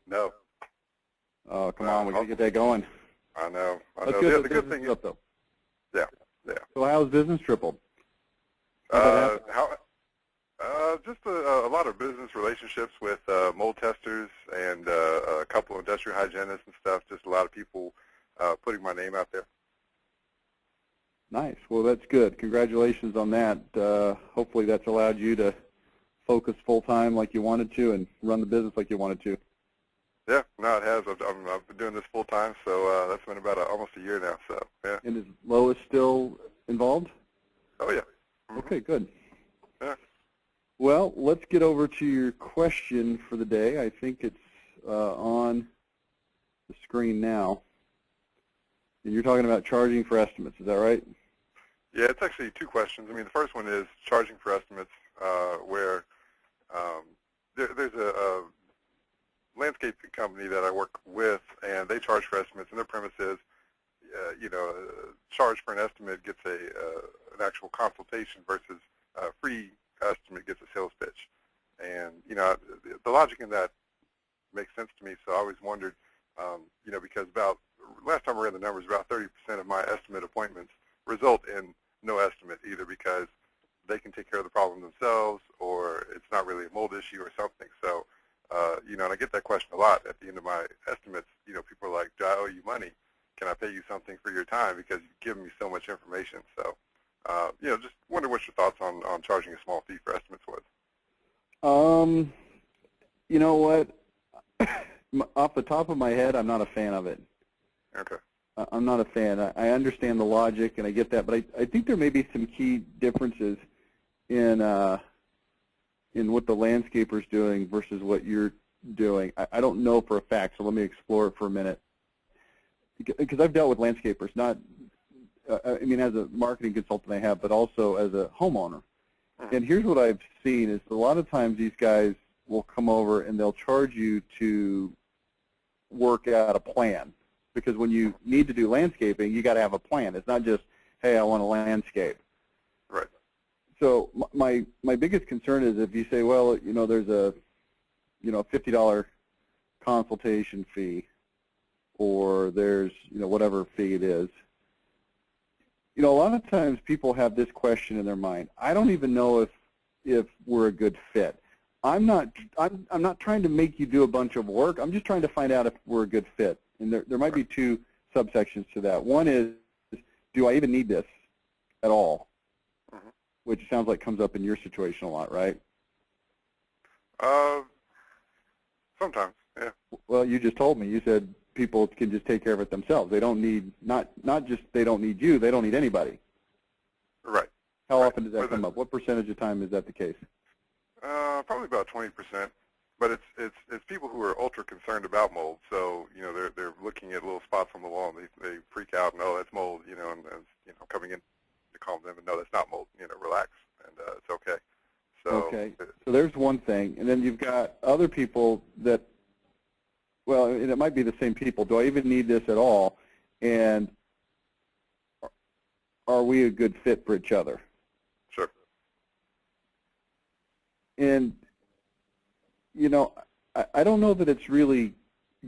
No. Oh, come on, we got to get that going. I know. Let's get The good thing is, up, though. yeah. So how's business tripled? Just a lot of business relationships with mold testers and a couple of industrial hygienists and stuff. Just a lot of people putting my name out there. Nice. Well, that's good. Congratulations on that. Hopefully that's allowed you to focus full-time like you wanted to and run the business like you wanted to. Yeah, no, it has. I've been doing this full-time, so that's been about almost a year now. So, yeah. And is Lois still involved? Oh, yeah. Mm-hmm. Okay, good. Yeah. Well, let's get over to your question for the day. I think it's on the screen now. And you're talking about charging for estimates, is that right? Yeah, it's actually two questions. I mean, the first one is charging for estimates, where there's a landscaping company that I work with, and they charge for estimates, and their premise is, charge for an estimate gets an actual consultation versus a free estimate gets a sales pitch. And, the logic in that makes sense to me, so I always wondered, because last time I ran the numbers, about 30% of my estimate appointments result in no estimate, either because they can take care of the problem themselves or it's not really a mold issue or something. So, and I get that question a lot at the end of my estimates. People are like, do I owe you money? Can I pay you something for your time because you've given me so much information? So, just wonder what your thoughts on charging a small fee for estimates was. You know what? Off the top of my head, I'm not a fan of it. Okay. I'm not a fan. I understand the logic, and I get that, but I think there may be some key differences in what the landscaper's doing versus what you're doing. I don't know for a fact, so let me explore it for a minute. Because I've dealt with landscapers, not, as a marketing consultant I have, but also as a homeowner. And here's what I've seen is a lot of times these guys will come over and they'll charge you to work out a plan. Because when you need to do landscaping, you got to have a plan. It's not just, hey, I want to landscape. Right. So my biggest concern is if you say, well, there's a $50 consultation fee, or there's whatever fee it is. A lot of times people have this question in their mind. I don't even know if we're a good fit. I'm not trying to make you do a bunch of work. I'm just trying to find out if we're a good fit. And there might be two subsections to that. One is, do I even need this at all? Mm-hmm. Which sounds like comes up in your situation a lot, right? Sometimes, yeah. Well, you just told me. You said people can just take care of it themselves. They don't need, not just they don't need you, they don't need anybody. Right. How often does that come up? What percentage of time is that the case? Probably about 20%. But it's people who are ultra concerned about mold. So they're looking at little spots on the wall and they freak out and, oh, that's mold. And coming in to calm them and, no, that's not mold. Relax and it's okay. So okay. So there's one thing, and then you've got other people that, well, and it might be the same people. Do I even need this at all? And are we a good fit for each other? Sure. And I don't know that it's really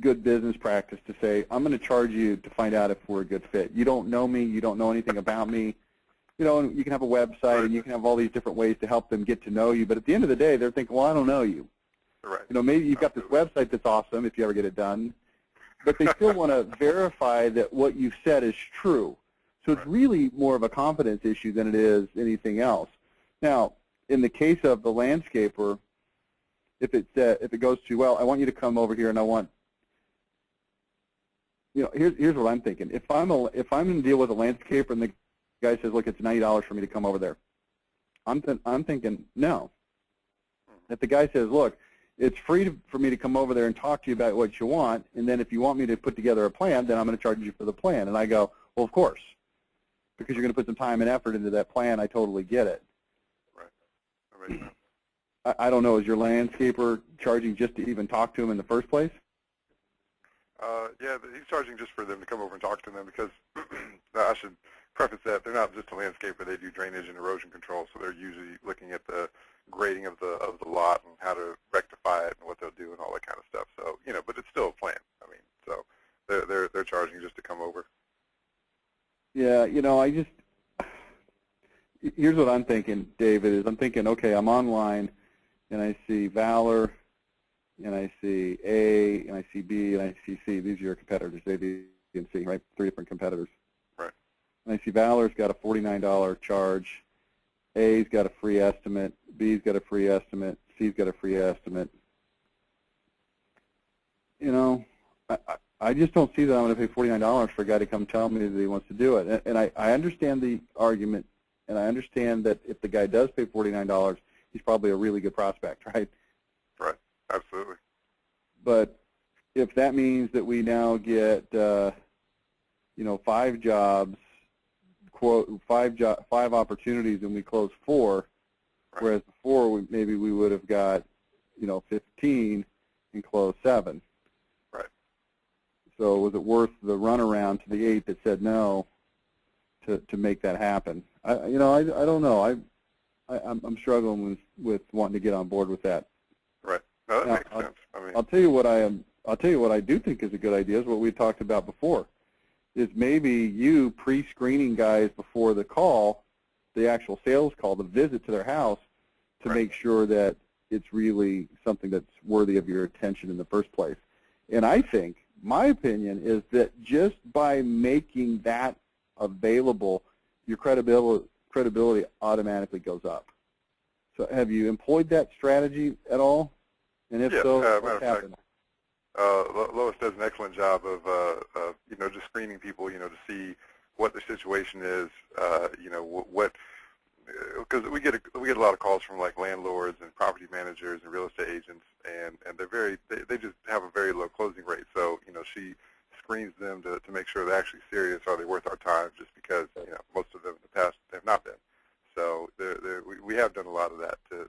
good business practice to say, I'm going to charge you to find out if we're a good fit. You don't know me. You don't know anything about me. And you can have a website and you can have all these different ways to help them get to know you. But at the end of the day, they're thinking, well, I don't know you. Right. Maybe you've got this website that's awesome if you ever get it done. But they still want to verify that what you've said is true. So it's really more of a confidence issue than it is anything else. Now, in the case of the landscaper, if it goes to, well, I want you to come over here and I want, here's what I'm thinking. If I'm going to deal with a landscaper and the guy says, look, it's $90 for me to come over there, I'm thinking, no. If the guy says, look, it's free for me to come over there and talk to you about what you want, and then if you want me to put together a plan, then I'm going to charge you for the plan. And I go, well, of course, because you're going to put some time and effort into that plan. I totally get it. Right. I don't know, is your landscaper charging just to even talk to him in the first place? Yeah, he's charging just for them to come over and talk to them because I should preface that they're not just a landscaper. They do drainage and erosion control, so they're usually looking at the grading of the lot and how to rectify it and what they'll do and all that kind of stuff. So, but it's still charging just to come over. Yeah, you know, here's what I'm thinking, David, is I'm thinking, okay, I'm online, and I see Valor, and I see A, and I see B, and I see C. These are your competitors, A, B, and C, right? 3 different competitors. Right. And I see Valor's got a $49 charge, A's got a free estimate, B's got a free estimate, C's got a free estimate. You know, I just don't see that I'm going to pay $49 for a guy to come tell me that he wants to do it. And I understand the argument, and I understand that if the guy does pay $49, he's probably a really good prospect, right? Right. Absolutely. But if that means that we now get, you know, 5 jobs, quote, 5 opportunities, and we close 4, right. Whereas before maybe we would have got, you know, 15 and closed 7. Right. So was it worth the runaround to the 8 that said no to make that happen? I don't know. I'm struggling with wanting to get on board with that. Right. No, that makes sense. I mean, I'll tell you what I do think is a good idea is what we talked about before. Is maybe you pre-screening guys before the call, the actual sales call, the visit to their house, to right. make sure that it's really something that's worthy of your attention in the first place. And I think, my opinion is that just by making that available, your credibility automatically goes up. So have you employed that strategy at all? And if so, what's happened? Lois does an excellent job of you know, just screening people, you know, to see what their situation is, you know, what, because we get a lot of calls from like landlords and property managers and real estate agents, and they just have a very low closing rate. So, you know, she screens them to make sure they're actually serious. Are they worth our time? Just because, you know, most of them in the past have not been. So we have done a lot of that to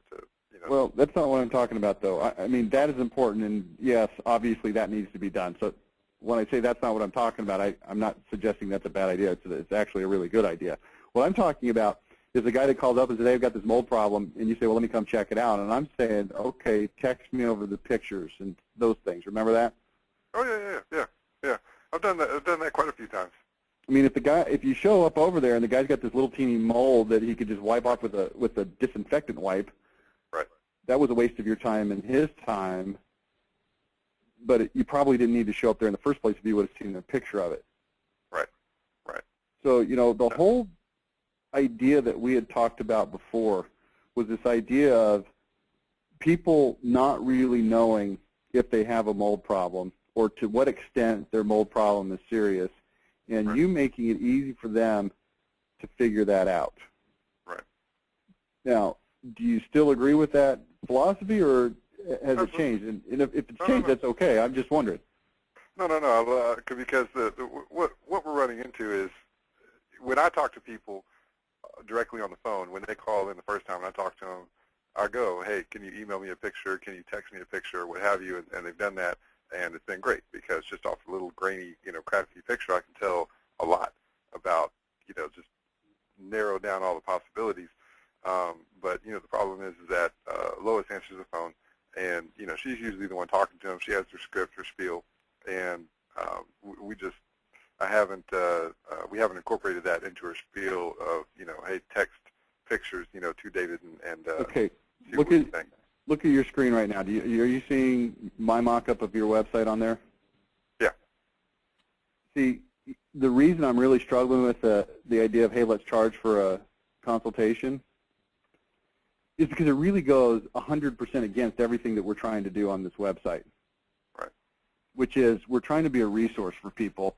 you know. Well, that's not what I'm talking about, though. I mean, that is important, and yes, obviously that needs to be done. So when I say that's not what I'm talking about, I'm not suggesting that's a bad idea. It's actually a really good idea. What I'm talking about is the guy that calls up and says, hey, I've got this mold problem, and you say, well, let me come check it out. And I'm saying, okay, text me over the pictures and those things. Remember that? Oh, yeah. I've done that quite a few times. I mean, if you show up over there and the guy's got this little teeny mold that he could just wipe off with a disinfectant wipe, right? That was a waste of your time and his time. But you probably didn't need to show up there in the first place if you would have seen a picture of it. Right. So, you know, the whole idea that we had talked about before was this idea of people not really knowing if they have a mold problem or to what extent their mold problem is serious, and right. You making it easy for them to figure that out. Right. Now, do you still agree with that philosophy, or has it changed? And if it's changed, that's okay. I'm just wondering. No. Because what we're running into is when I talk to people directly on the phone, when they call in the first time and I talk to them, I go, hey, can you email me a picture? Can you text me a picture? Or what have you? And they've done that, and it's been great because just off a little grainy, you know, crappy picture, I can tell a lot about, you know, just narrow down all the possibilities. But, you know, the problem is that Lois answers the phone, and, you know, she's usually the one talking to him. She has her script, her spiel, and we haven't incorporated that into her spiel of, you know, hey, text pictures, you know, to David and okay. See what you think. Look at your screen right now. Are you seeing my mock-up of your website on there? Yeah. See, the reason I'm really struggling with the idea of, hey, let's charge for a consultation is because it really goes 100% against everything that we're trying to do on this website. Right. Which is we're trying to be a resource for people.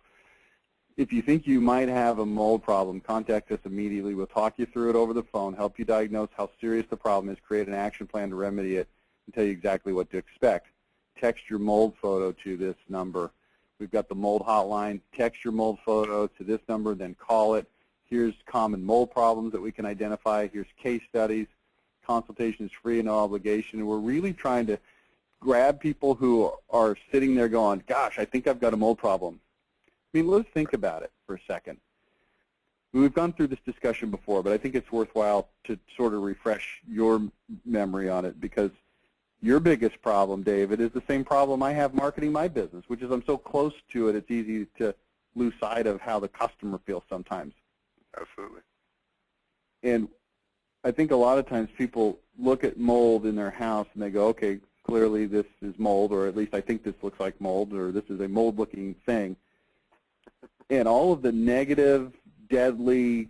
If you think you might have a mold problem, contact us immediately. We'll talk you through it over the phone, help you diagnose how serious the problem is, create an action plan to remedy it, and tell you exactly what to expect. Text your mold photo to this number. We've got the mold hotline. Text your mold photo to this number, then call it. Here's common mold problems that we can identify. Here's case studies. Consultation is free and no obligation. And we're really trying to grab people who are sitting there going, gosh, I think I've got a mold problem. I mean, let's think about it for a second. We've gone through this discussion before, but I think it's worthwhile to sort of refresh your memory on it, because your biggest problem, David, is the same problem I have marketing my business, which is I'm so close to it, it's easy to lose sight of how the customer feels sometimes. Absolutely. And I think a lot of times people look at mold in their house and they go, okay, clearly this is mold, or at least I think this looks like mold, or this is a mold-looking thing. And all of the negative, deadly,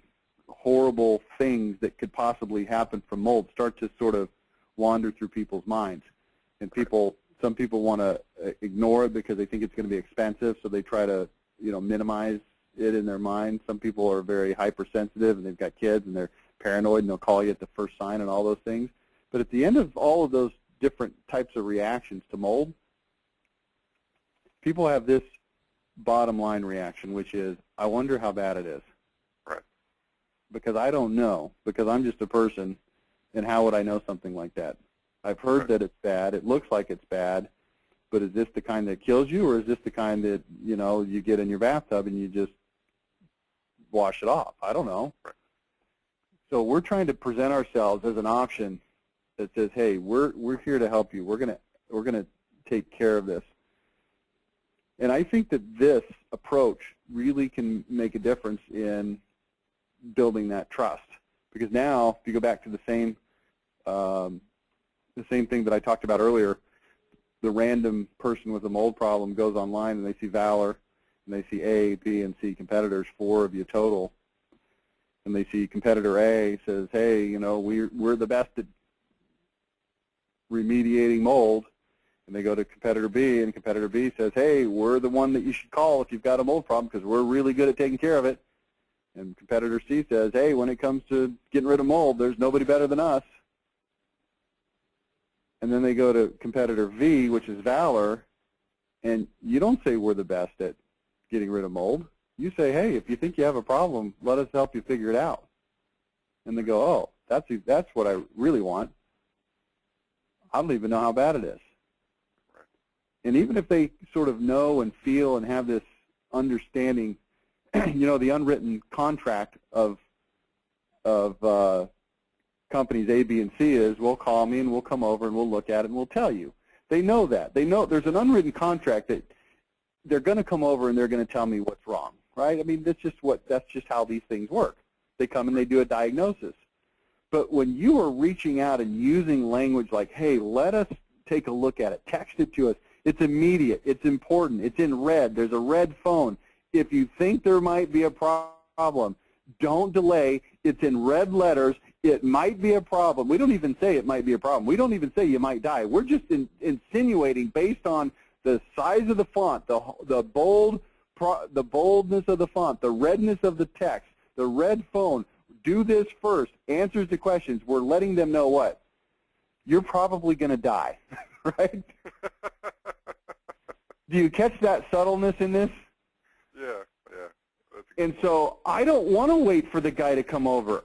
horrible things that could possibly happen from mold start to sort of wander through people's minds. And some people want to ignore it because they think it's going to be expensive, so they try to, minimize it in their mind. Some people are very hypersensitive and they've got kids and they're paranoid and they'll call you at the first sign and all those things. But at the end of all of those different types of reactions to mold, people have this bottom line reaction, which is, I wonder how bad it is. Right. Because I don't know, because I'm just a person, and how would I know something like that? I've heard that it's bad. It looks like it's bad, but is this the kind that kills you, or is this the kind that, you get in your bathtub and you just wash it off? I don't know. Right. So we're trying to present ourselves as an option that says, hey, we're here to help you. We're gonna take care of this. And I think that this approach really can make a difference in building that trust. Because now, if you go back to the same thing that I talked about earlier, the random person with a mold problem goes online and they see Valor, and they see A, B, and C competitors, 4 of you total, and they see competitor A says, hey, we're the best at remediating mold, and they go to competitor B, and competitor B says, hey, we're the one that you should call if you've got a mold problem because we're really good at taking care of it. And competitor C says, hey, when it comes to getting rid of mold, there's nobody better than us. And then they go to competitor V, which is Valor, and you don't say we're the best at getting rid of mold. You say, hey, if you think you have a problem, let us help you figure it out. And they go, oh, that's what I really want. I don't even know how bad it is. Right. And even if they sort of know and feel and have this understanding, the unwritten contract of companies A, B, and C is, well, call me and we'll come over and we'll look at it and we'll tell you. They know that. They know there's an unwritten contract that they're going to come over and they're going to tell me what's wrong, right? I mean, that's just how these things work. They come and they do a diagnosis. But when you are reaching out and using language like, hey, let us take a look at it, text it to us, it's immediate, it's important, it's in red, there's a red phone. If you think there might be a problem, don't delay, it's in red letters, it might be a problem. We don't even say it might be a problem. We don't even say you might die. We're just insinuating based on the size of the font, the boldness of the font, the redness of the text, the red phone. Do this first. Answers to questions. We're letting them know what? You're probably going to die, right? Do you catch that subtleness in this? Yeah. And so I don't want to wait for the guy to come over.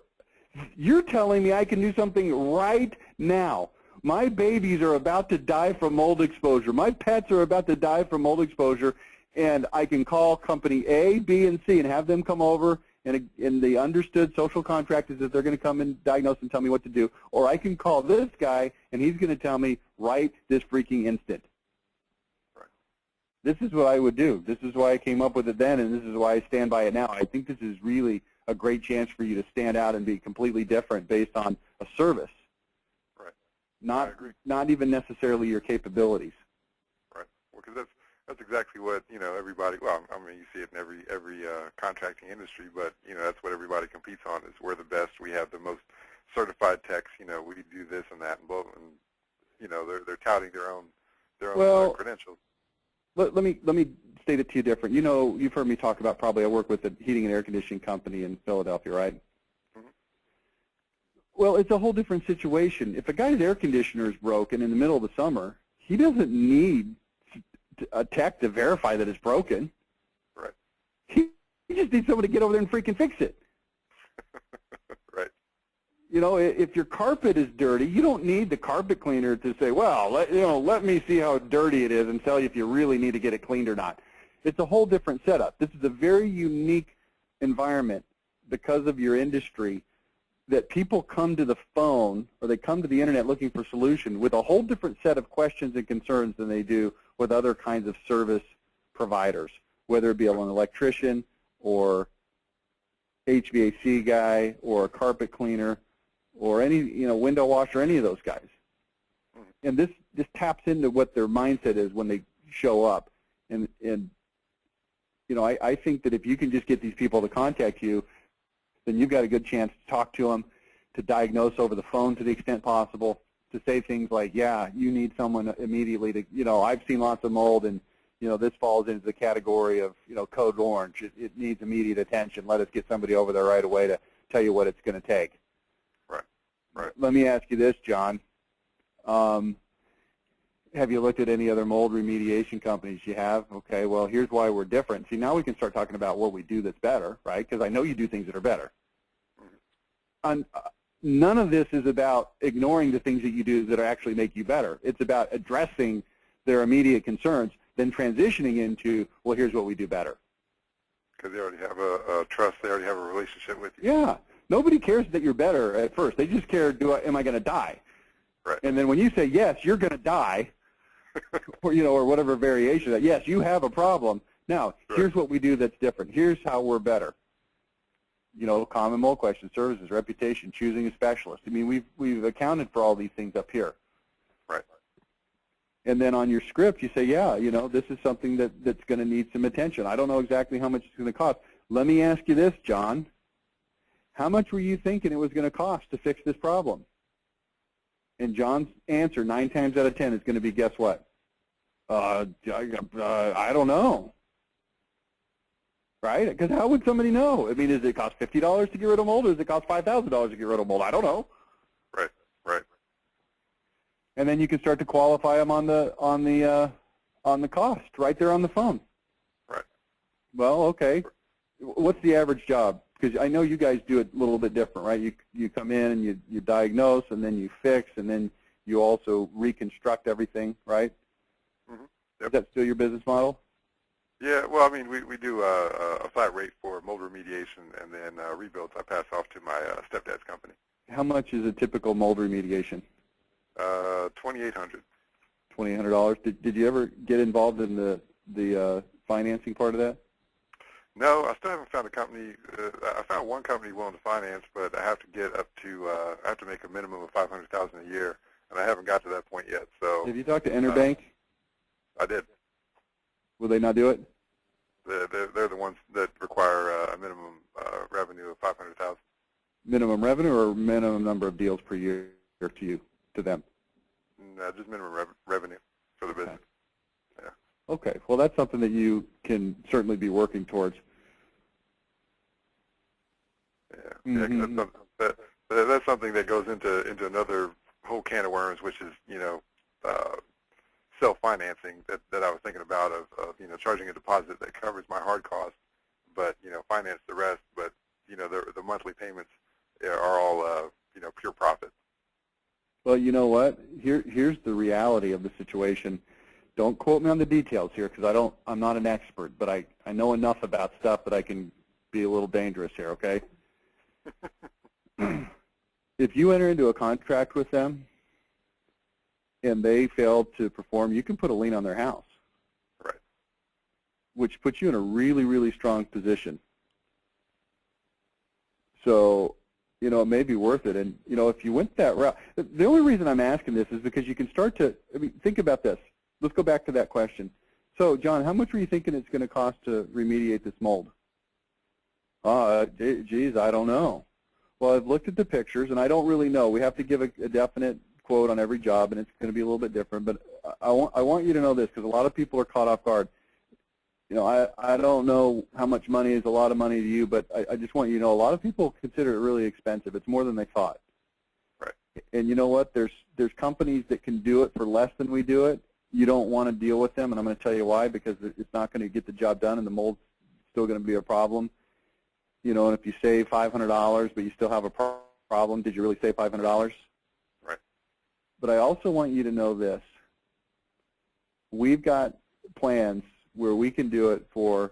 You're telling me I can do something right now. My babies are about to die from mold exposure. My pets are about to die from mold exposure, and I can call company A, B, and C and have them come over, and the understood social contract is that they're going to come and diagnose and tell me what to do. Or I can call this guy, and he's going to tell me right this freaking instant. Right. This is what I would do. This is why I came up with it then, and this is why I stand by it now. I think this is really a great chance for you to stand out and be completely different based on a service. Right. Not even necessarily your capabilities. Right. Well, because that's exactly what everybody. Well, I mean, you see it in every contracting industry, but that's what everybody competes on. Is we're the best. We have the most certified techs. We do this and that and both, and they're touting their own credentials. Let me state it to you different. You've heard me talk about probably I work with a heating and air conditioning company in Philadelphia, right? Mm-hmm. Well, it's a whole different situation. If a guy's air conditioner is broken in the middle of the summer, he doesn't need a tech to verify that it's broken. Right. He just needs someone to get over there and freaking fix it. Right. If your carpet is dirty, you don't need the carpet cleaner to say, well, let me see how dirty it is and tell you if you really need to get it cleaned or not. It's a whole different setup. This is a very unique environment because of your industry that people come to the phone or they come to the internet looking for solutions with a whole different set of questions and concerns than they do with other kinds of service providers whether it be an electrician or HVAC guy or a carpet cleaner or any, window washer, any of those guys. And this taps into what their mindset is when they show up. And I think that if you can just get these people to contact you, then you've got a good chance to talk to them, to diagnose over the phone to the extent possible, to say things like, yeah, you need someone immediately to, I've seen lots of mold, and, this falls into the category of, code orange. It needs immediate attention. Let us get somebody over there right away to tell you what it's going to take. Right. Let me ask you this, John. Have you looked at any other mold remediation companies? You have? Okay, well, here's why we're different. See, now we can start talking about what we do that's better, right? Because I know you do things that are better. None of this is about ignoring the things that you do that actually make you better. It's about addressing their immediate concerns, then transitioning into, well, here's what we do better. Because they already have a trust. They already have a relationship with you. Yeah. Nobody cares that you're better at first. They just care, am I going to die? Right. And then when you say, yes, you're going to die, or whatever variation of that, yes, you have a problem. Now, here's what we do that's different. Here's how we're better. Common mold questions, services, reputation, choosing a specialist. I mean, we've accounted for all these things up here. Right. And then on your script, you say, yeah, this is something that's going to need some attention. I don't know exactly how much it's going to cost. Let me ask you this, John. How much were you thinking it was going to cost to fix this problem? And John's answer 9 times out of 10 is going to be, guess what? I don't know. Right? Because how would somebody know? I mean, does it cost $50 to get rid of mold, or does it cost $5,000 to get rid of mold? I don't know. Right. And then you can start to qualify them on the cost right there on the phone. Right. Well, okay. What's the average job? Because I know you guys do it a little bit different, right? You come in and you diagnose, and then you fix, and then you also reconstruct everything, right? Mm-hmm. Yep. Is that still your business model? Yeah, well, I mean, we do a flat rate for mold remediation, and then rebuilds I pass off to my stepdad's company. How much is a typical mold remediation? $2,800. $2,800. Did you ever get involved in the financing part of that? No, I still haven't found a company. I found one company willing to finance, but I have to get up to I have to make a minimum of $500,000 a year, and I haven't got to that point yet. So have you talked to Interbank? I did. Will they not do it? They're the ones that require a minimum revenue of $500,000. Minimum revenue or minimum number of deals per year to them? No, just minimum revenue for the business. Okay. Yeah. Okay. Well, that's something that you can certainly be working towards. Yeah. Mm-hmm. That's something that goes into another whole can of worms, which is self-financing that I was thinking about of charging a deposit that covers my hard costs, but finance the rest. But the monthly payments are all pure profit. Well, you know what? Here's the reality of the situation. Don't quote me on the details here, because I'm not an expert, but I know enough about stuff that I can be a little dangerous here. Okay. If you enter into a contract with them and they fail to perform, you can put a lien on their house. Right. Which puts you in a really, really strong position. So, it may be worth it. And, if you went that route, the only reason I'm asking this is because you can start to, think about this. Let's go back to that question. So, John, how much were you thinking it's going to cost to remediate this mold? Geez, I don't know. Well, I've looked at the pictures, and I don't really know. We have to give a definite quote on every job, and it's going to be a little bit different. But I want you to know this, because a lot of people are caught off guard. I don't know how much money is a lot of money to you, but I just want you to know a lot of people consider it really expensive. It's more than they thought. Right. And you know what? There's companies that can do it for less than we do it. You don't want to deal with them, and I'm going to tell you why, because it's not going to get the job done, and the mold's still going to be a problem. And if you save $500, but you still have a problem, did you really save $500? Right. But I also want you to know this. We've got plans where we can do it for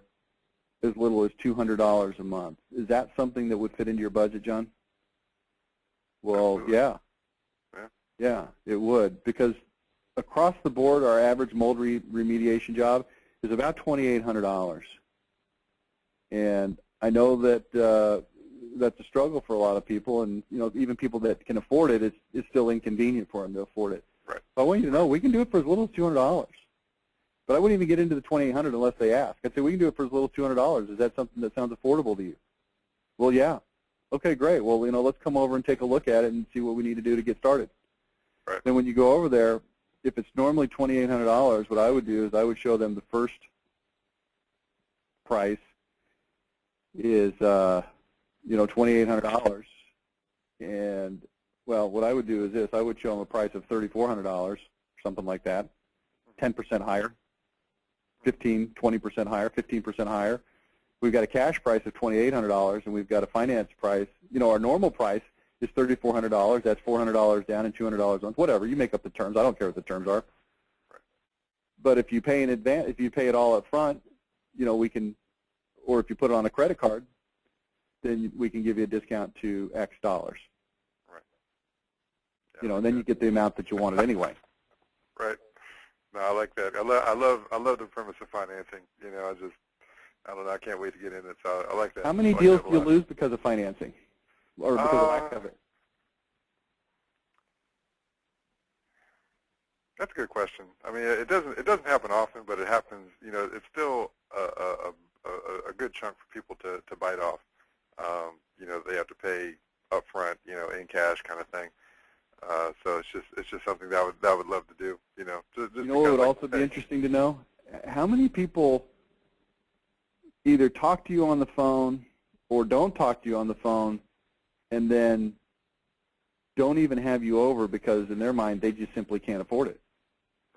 as little as $200 a month. Is that something that would fit into your budget, John? Well, absolutely. Yeah, it would, because across the board, our average mold remediation job is about $2,800. And I know that that's a struggle for a lot of people, and even people that can afford it, it's still inconvenient for them to afford it. Right. So I want you to know we can do it for as little as $200. But I wouldn't even get into the $2,800 unless they ask. I'd say we can do it for as little as $200. Is that something that sounds affordable to you? Well, yeah. Okay, great. Well, let's come over and take a look at it and see what we need to do to get started. Right. Then when you go over there, if it's normally $2,800, what I would do is I would show them the first price is $2,800, and well, what I would do is this: I would show them a price of $3,400, something like that, 10% higher, 15, 20% higher, 15% higher. We've got a cash price of $2,800, and we've got a finance price. Our normal price is $3,400. That's $400 down and $200 on whatever. You make up the terms. I don't care what the terms are. Right. But if you pay in advance, if you pay it all up front, we can, or if you put it on a credit card, then we can give you a discount to X dollars. Right. Yeah, and then you get the amount that you wanted anyway. Right. No, I like that. I love the premise of financing. I don't know. I can't wait to get in it. So I like that. How many deals do you lose because of financing, or because of lack of it? That's a good question. I mean, it doesn't happen often, but it happens. It's still a good chunk for people to bite off. They have to pay up front, in cash kind of thing. So it's just something that I would love to do. Just what would also be interesting to know? How many people either talk to you on the phone or don't talk to you on the phone, and then don't even have you over because in their mind they just simply can't afford it.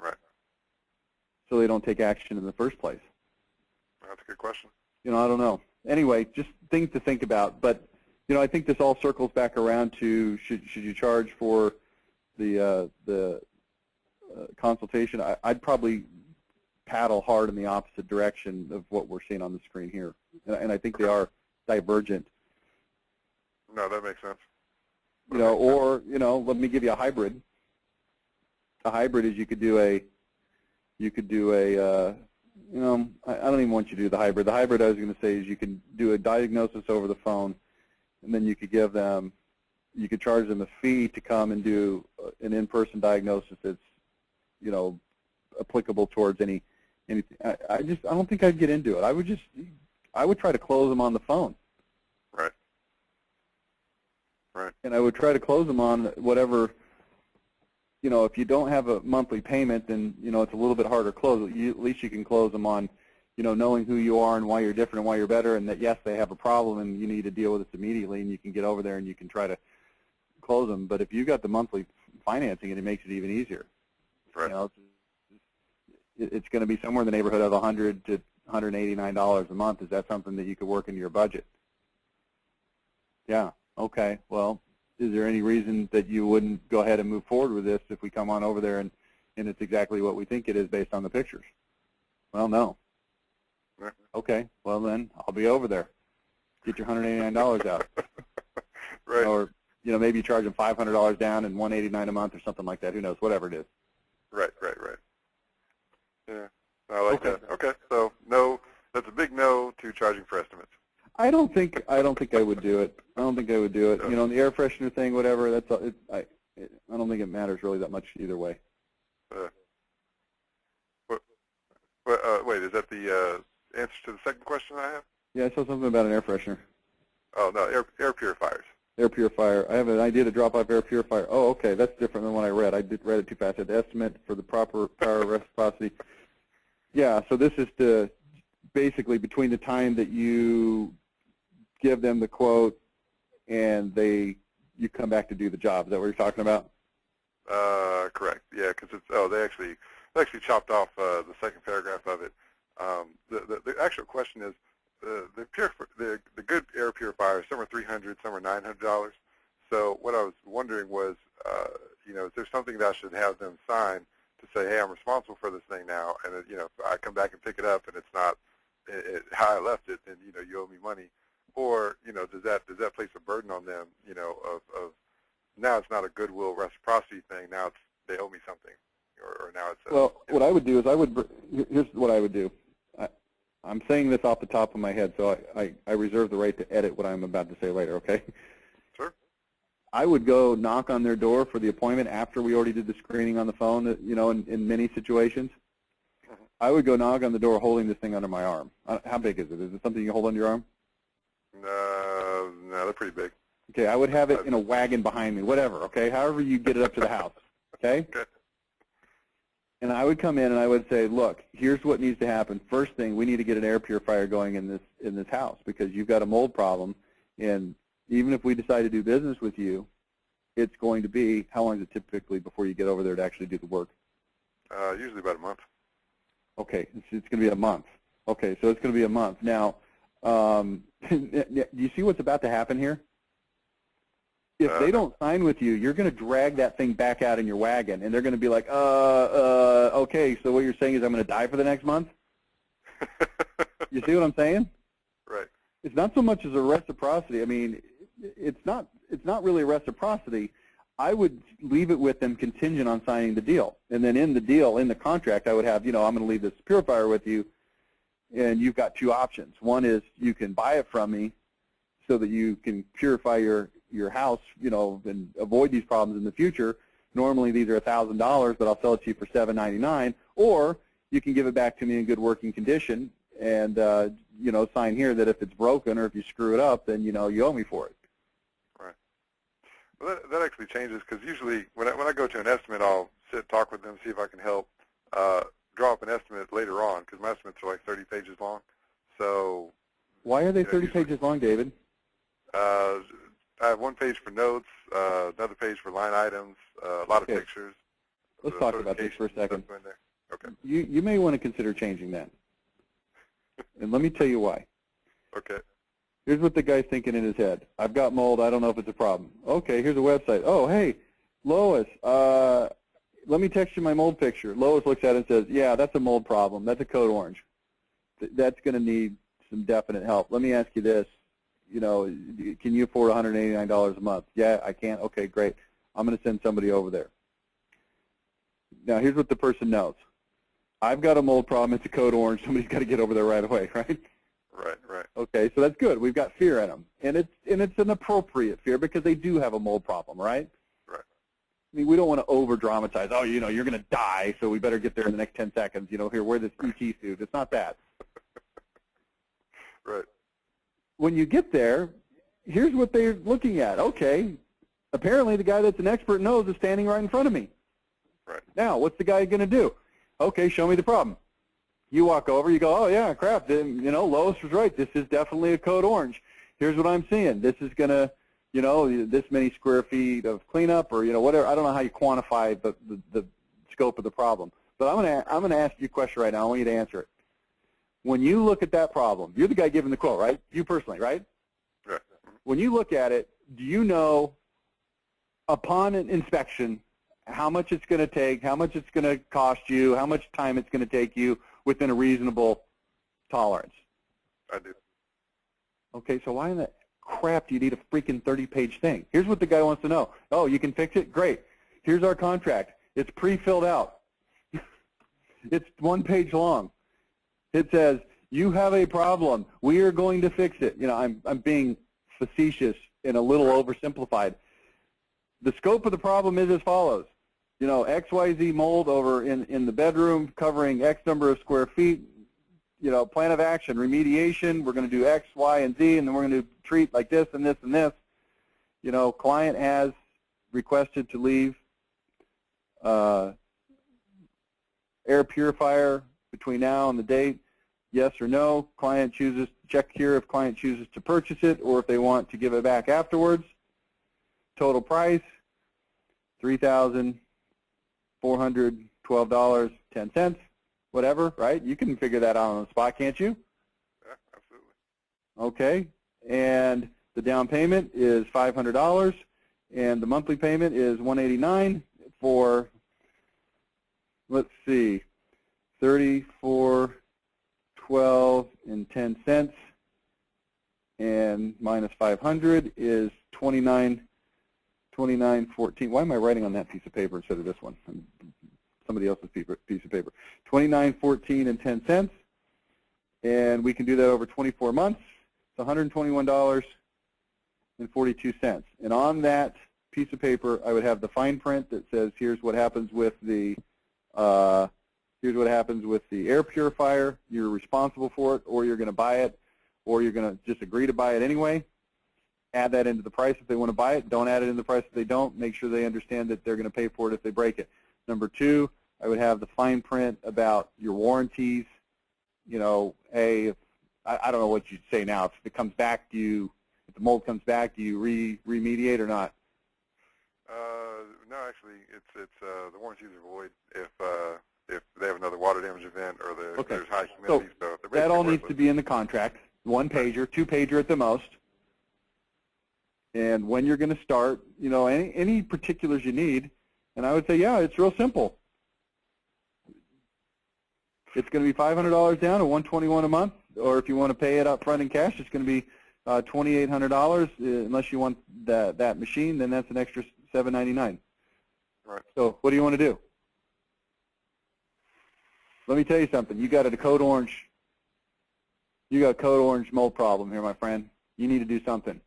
Right. So they don't take action in the first place. That's a good question. I don't know. Anyway, just things to think about. But I think this all circles back around to should you charge for the consultation? I'd probably paddle hard in the opposite direction of what we're seeing on the screen here, and I think they are divergent. No, that makes sense. Let me give you a hybrid. A hybrid is you could do a I don't even want you to do the hybrid. The hybrid I was going to say is you can do a diagnosis over the phone, and then you could charge them a fee to come and do an in-person diagnosis that's, applicable towards anything. I don't think I'd get into it. I would try to close them on the phone. Right. Right. And I would try to close them on whatever. If you don't have a monthly payment, then it's a little bit harder to close. At least you can close them on, knowing who you are and why you're different and why you're better, and that yes, they have a problem and you need to deal with it immediately, and you can get over there and you can try to close them. But if you got the monthly financing, it makes it even easier. Right. It's going to be somewhere in the neighborhood of $100 to $189 a month. Is that something that you could work into your budget? Yeah. Okay. Well, is there any reason that you wouldn't go ahead and move forward with this if we come on over there and it's exactly what we think it is based on the pictures? Well, no. Right. Okay. Well, then I'll be over there. Get your $189 out. Right. Or maybe you charge them $500 down and $189 a month or something like that. Who knows? Whatever it is. Right. Yeah, I like that. Okay, so no, that's a big no to charging for estimates. I don't think I would do it. I don't think I would do it. No. The air freshener thing, whatever. That's I don't think it matters really that much either way. Wait, is that the answer to the second question I have? Yeah, I saw something about an air freshener. Oh no, air purifiers. Air purifier. I have an idea to drop off air purifier. Oh, okay, that's different than what I read. I read it too fast. I had the estimate for the proper power reciprocity. Yeah, so this is basically between the time that you give them the quote and you come back to do the job. Is that what you're talking about? Correct. Yeah, because they actually chopped off the second paragraph of it. The actual question is the good air purifiers. Some are $300, some are $900. So what I was wondering was, is there something that I should have them sign to say, hey, I'm responsible for this thing now, and if I come back and pick it up and it's not how I left it, then you owe me money, or does that place a burden on them, of now it's not a goodwill reciprocity thing, now they owe me something, or now it's well, what I would do is here's what I would do. I'm saying this off the top of my head, so I reserve the right to edit what I'm about to say later, okay? Sure. I would go knock on their door for the appointment after we already did the screening on the phone, you know, in many situations. Mm-hmm. I would go knock on the door holding this thing under my arm. How big is it? Is it something you hold under your arm? No, they're pretty big. Okay, I would have it in a wagon behind me, whatever, okay? However you get it up to the house, okay? Okay. And I would come in and I would say, look, here's what needs to happen. First thing, we need to get an air purifier going in this house because you've got a mold problem, and even if we decide to do business with you, it's going to be, how long is it typically before you get over there to actually do the work? Usually about a month. Okay, it's going to be a month. Okay, so it's going to be a month. Now, do you see what's about to happen here? If they don't sign with you, you're going to drag that thing back out in your wagon, and they're going to be like, okay, so what you're saying is I'm going to die for the next month? You see what I'm saying? Right. It's not so much as a reciprocity. I mean, it's not really a reciprocity. I would leave it with them contingent on signing the deal. And then in the deal, in the contract, I would have, you know, I'm going to leave this purifier with you, and you've got two options. One is you can buy it from me so that you can purify your house, you know, and avoid these problems in the future. Normally these are $1,000, but I'll sell it to you for $7.99. Or you can give it back to me in good working condition and, you know, sign here that if it's broken or if you screw it up, then, you know, you owe me for it. Right. Well, that actually changes because usually when I go to an estimate, I'll sit, talk with them, see if I can help draw up an estimate later on because my estimates are like 30 pages long. So why are they 30 pages long, David? I have one page for notes, another page for line items, a lot of pictures. Let's talk about this for a second. Okay. You may want to consider changing that. And let me tell you why. Okay. Here's what the guy's thinking in his head. I've got mold. I don't know if it's a problem. Okay, here's a website. Oh, hey, Lois, let me text you my mold picture. Lois looks at it and says, yeah, that's a mold problem. That's a code orange. That's going to need some definite help. Let me ask you this. You know, can you afford $189 a month? Yeah, I can. Okay, great. I'm going to send somebody over there. Now, here's what the person knows. I've got a mold problem. It's a code orange. Somebody's got to get over there right away, right? Right. Okay, so that's good. We've got fear in them, and it's an appropriate fear because they do have a mold problem, right? Right. I mean, we don't want to over-dramatize. Oh, you know, you're going to die, so we better get there in the next 10 seconds. You know, here, wear this ET suit. It's not that. Right. When you get there, here's what they're looking at. Okay, apparently the guy that's an expert knows is standing right in front of me. Right. Now, what's the guy going to do? Okay, show me the problem. You walk over, you go, oh, yeah, crap, then, you know, Lois was right. This is definitely a code orange. Here's what I'm seeing. This is going to, you know, this many square feet of cleanup or, you know, whatever. I don't know how you quantify the scope of the problem. But I'm going to ask you a question right now. I want you to answer it. When you look at that problem, you're the guy giving the quote, right? You personally, right? Right. When you look at it, do you know upon an inspection how much it's going to take, how much it's going to cost you, how much time it's going to take you within a reasonable tolerance? I do. Okay, so why in the crap do you need a freaking 30-page thing? Here's what the guy wants to know. Oh, you can fix it? Great. Here's our contract. It's pre-filled out. It's one page long. It says, you have a problem. We are going to fix it. You know, I'm being facetious and a little oversimplified. The scope of the problem is as follows. You know, XYZ mold over in the bedroom covering X number of square feet. You know, plan of action, remediation. We're going to do X, Y, and Z, and then we're going to treat like this and this and this. You know, client has requested to leave air purifier between now and the date, yes or no. Client chooses, check here if client chooses to purchase it or if they want to give it back afterwards. Total price, $3,412.10, whatever, right? You can figure that out on the spot, can't you? Yeah, absolutely. Okay, and the down payment is $500, and the monthly payment is $189 for, let's see, $34.12.10, and minus 500 is $29.14. Why am I writing on that piece of paper instead of this one? Somebody else's piece of paper. $29.14.10. and we can do that over 24 months. It's $121.42. And on that piece of paper, I would have the fine print that says, here's what happens with the air purifier. You're responsible for it, or you're going to buy it, or you're going to just agree to buy it anyway. Add that into the price if they want to buy it. Don't add it in the price if they don't. Make sure they understand that they're going to pay for it if they break it. Number two, I would have the fine print about your warranties. You know, I don't know what you'd say now. If it comes back, if the mold comes back, do you remediate or not? No, actually, it's the warranties are void if they have another water damage event or there's high humidity. So that all needs to be in the contract. 1-pager, 2-pager at the most. And when you're going to start, you know, any particulars you need. And I would say, yeah, it's real simple. It's going to be $500 down or $121 a month, or if you want to pay it up front in cash, it's going to be $2,800. Unless you want that machine, then that's an extra $799. Right. So what do you want to do? Let me tell you something. You got a code orange. You got a code orange mold problem here, my friend. You need to do something.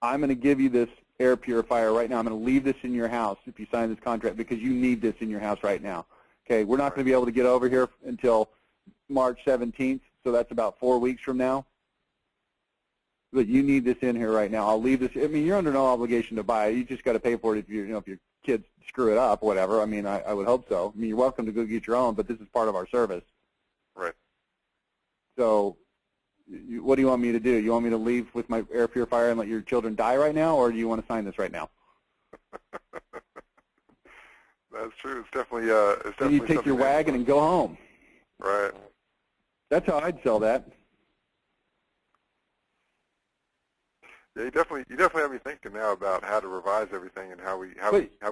I'm going to give you this air purifier right now. I'm going to leave this in your house if you sign this contract because you need this in your house right now. Okay, we're not going to be able to get over here until March 17th, so that's about 4 weeks from now. But you need this in here right now. I'll leave this. I mean, you're under no obligation to buy it. You just got to pay for it if if your kids screw it up, or whatever. I mean, I would hope so. I mean, you're welcome to go get your own, but this is part of our service. Right. So, what do you want me to do? You want me to leave with my air purifier and let your children die right now, or do you want to sign this right now? That's true. It's definitely. It's definitely. Then you take your wagon and go home. Right. That's how I'd sell that. Yeah, you definitely have me thinking now about how to revise everything and how we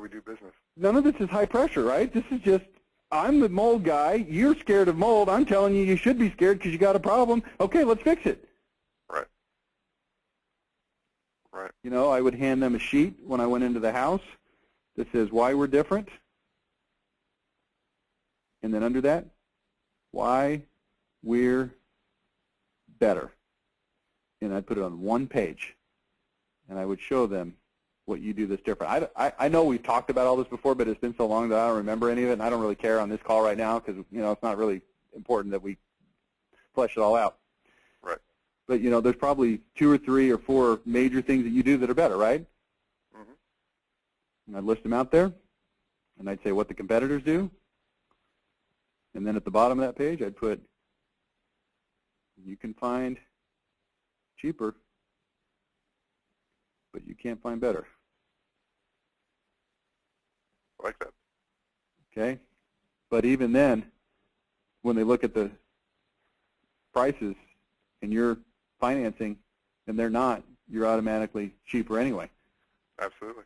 do business. None of this is high pressure, right? This is just, I'm the mold guy. You're scared of mold. I'm telling you, you should be scared because you got a problem. Okay, let's fix it. Right. Right. You know, I would hand them a sheet when I went into the house that says why we're different. And then under that, why we're better. And I'd put it on one page. And I would show them what you do that's different. I know we've talked about all this before, but it's been so long that I don't remember any of it, and I don't really care on this call right now because, you know, it's not really important that we flesh it all out. Right. But, you know, there's probably 2 or 3 or 4 major things that you do that are better, right? Mm-hmm. And I'd list them out there, and I'd say what the competitors do. And then at the bottom of that page, I'd put, you can find cheaper, but you can't find better. I like that. Okay? But even then, when they look at the prices and you're financing and they're not, you're automatically cheaper anyway. Absolutely.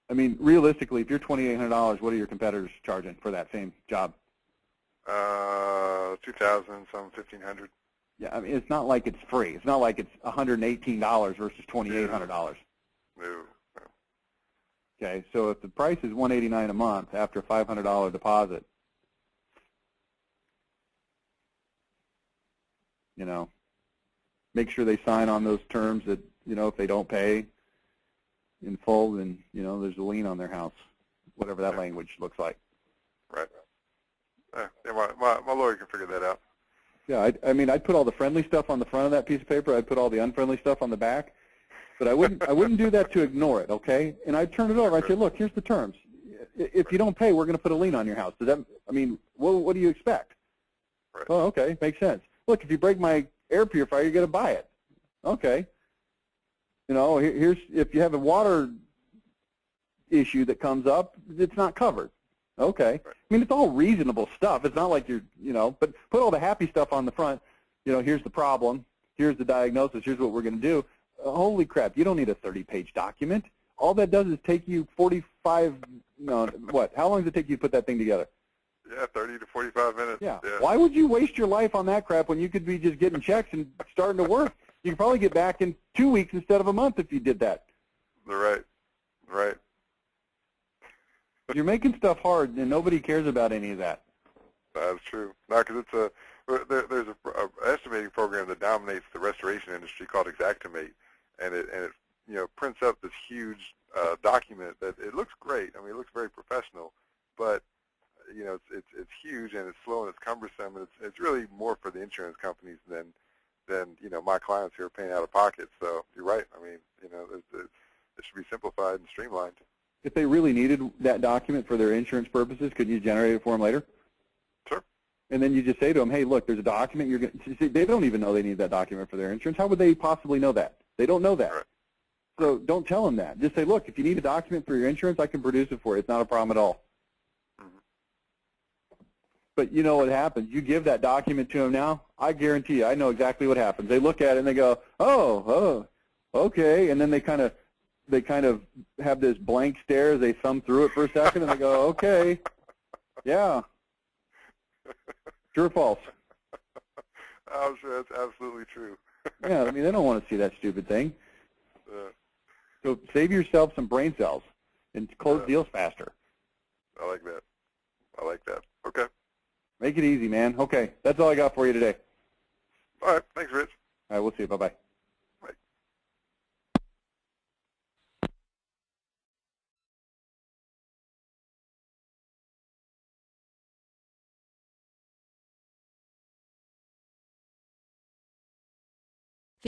I mean, realistically, if you're $2,800, what are your competitors charging for that same job? $2,000, some $1,500. Yeah, I mean, it's not like it's free. It's not like it's $118 versus $2,800. No. Okay, so if the price is $189 a month after a $500 deposit, you know, make sure they sign on those terms that, you know, if they don't pay in full, then, you know, there's a lien on their house, whatever that language looks like. Right. Yeah, my lawyer can figure that out. Yeah, I mean, I'd put all the friendly stuff on the front of that piece of paper. I'd put all the unfriendly stuff on the back. But I wouldn't do that to ignore it, okay? And I'd turn it over. I'd say, look, here's the terms. If you don't pay, we're going to put a lien on your house. Does that? I mean, what do you expect? Right. Oh, okay, makes sense. Look, if you break my air purifier, you're going to buy it. Okay. You know, here's if you have a water issue that comes up, it's not covered. Okay. Right. I mean, it's all reasonable stuff. It's not like you're, you know, but put all the happy stuff on the front. You know, here's the problem. Here's the diagnosis. Here's what we're going to do. Holy crap, you don't need a 30-page document. All that does is take you 45, no, what? How long does it take you to put that thing together? Yeah, 30 to 45 minutes. Yeah. Yeah. Why would you waste your life on that crap when you could be just getting checks and starting to work? You could probably get back in 2 weeks instead of a month if you did that. Right. You're making stuff hard, and nobody cares about any of that. That's true. No, because there's a estimating program that dominates the restoration industry called Xactimate, and it prints up this huge document that it looks great. I mean, it looks very professional, but it's huge and it's slow and it's cumbersome, and it's really more for the insurance companies than my clients who are paying out of pocket. So you're right. I mean, it should be simplified and streamlined. If they really needed that document for their insurance purposes, could you generate it for them later? Sure. And then you just say to them, hey, look, there's a document. You're going to see, they don't even know they need that document for their insurance. How would they possibly know that? They don't know that. Right. So don't tell them that. Just say, look, if you need a document for your insurance, I can produce it for you. It's not a problem at all. Mm-hmm. But you know what happens? You give that document to them now, I guarantee you, I know exactly what happens. They look at it and they go, oh, okay, and then they kind of have this blank stare as they thumb through it for a second, and they go, okay, yeah, true or false? I'm sure that's absolutely true. Yeah, I mean, they don't want to see that stupid thing. Yeah. So save yourself some brain cells and close deals faster. I like that. I like that. Okay. Make it easy, man. Okay, that's all I got for you today. All right. Thanks, Rich. All right, we'll see you. Bye-bye.